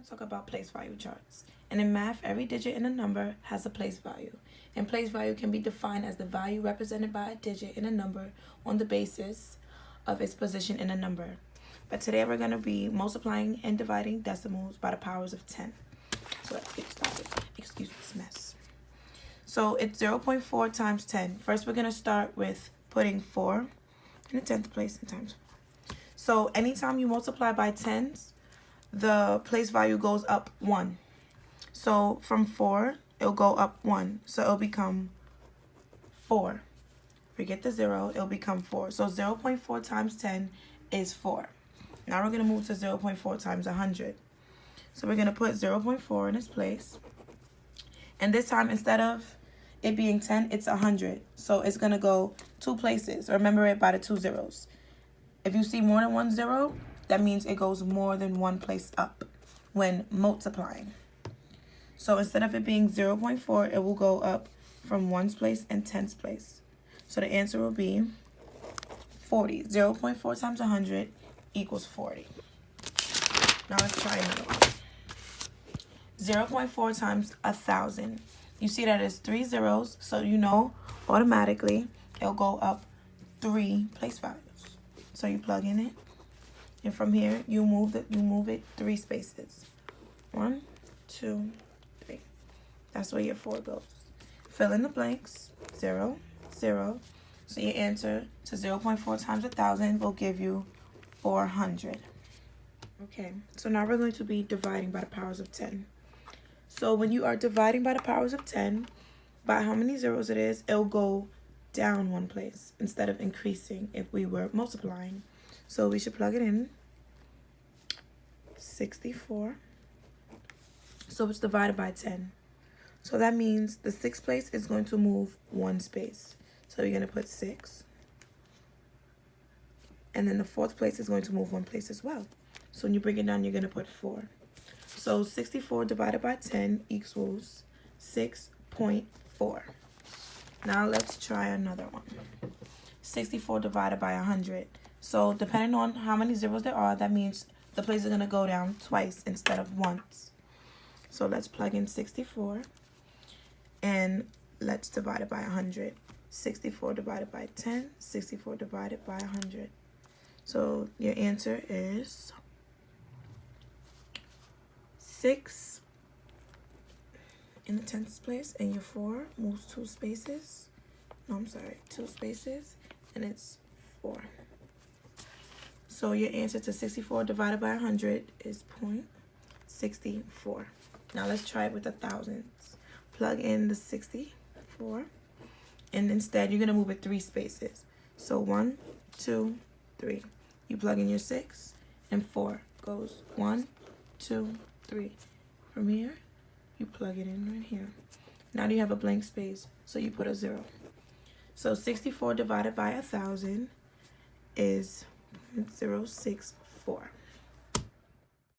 to talk about place value charts. And in math, every digit in a number has a place value. And place value can be defined as the value represented by a digit in a number on the basis of its position in a number. But today we're going to be multiplying and dividing decimals by the powers of 10. So let's get started. Excuse this mess. So it's 0.4 times 10. First we're going to start with putting 4 in the 10th place and times 4. So anytime you multiply by tens, the place value goes up 1. So from 4, it'll go up 1. So it'll become 4. Forget the 0, it'll become 4. So 0.4 times 10 is 4. Now we're going to move to 0.4 times 100. So we're going to put 0.4 in its place. And this time, instead of it being 10, it's 100. So it's going to go 2 places. Remember it by the 2 zeros. If you see more than 1 0, that means it goes more than 1 place up when multiplying. So instead of it being 0.4, it will go up from 1's place and 10's place. So the answer will be 40. 0.4 times 100 equals 40. Now let's try another one. 0.4 times 1,000. You see that it's 3 zeros, so you know automatically it'll go up 3 place values. So you plug in it, and from here you move it 3 spaces. 1, 2, 3. That's where your 4 goes. Fill in the blanks. 0, 0. So your answer to 0.4 times 1,000 will give you 400. Okay, so now we're going to be dividing by the powers of 10. So when you are dividing by the powers of 10, by how many zeros it is, it'll go down 1 place instead of increasing if we were multiplying. So we should plug it in. 64. So it's divided by 10. So that means the 6th place is going to move 1 space. So you're going to put 6. And then the 4th place is going to move 1 place as well. So when you bring it down, you're going to put 4. So 64 divided by 10 equals 6.4. Now let's try another one. 64 divided by 100. So depending on how many zeros there are, that means the place is going to go down twice instead of once. So let's plug in 64. And let's divide it by 100. 64 divided by 10. 64 divided by 100. So your answer is 6 in the 10th place, and your 4 moves 2 spaces. No, I'm sorry, 2 spaces, and it's 4. So your answer to 64 divided by 100 is 0.64. Now let's try it with the thousands. Plug in the 64, and instead you're going to move it 3 spaces. So 1, 2, 3. You plug in your 6, and 4 goes 1, 2, 3. From here, you plug it in right here. Now you have a blank space, so you put a 0. So 64 divided by 1,000 is 0.064.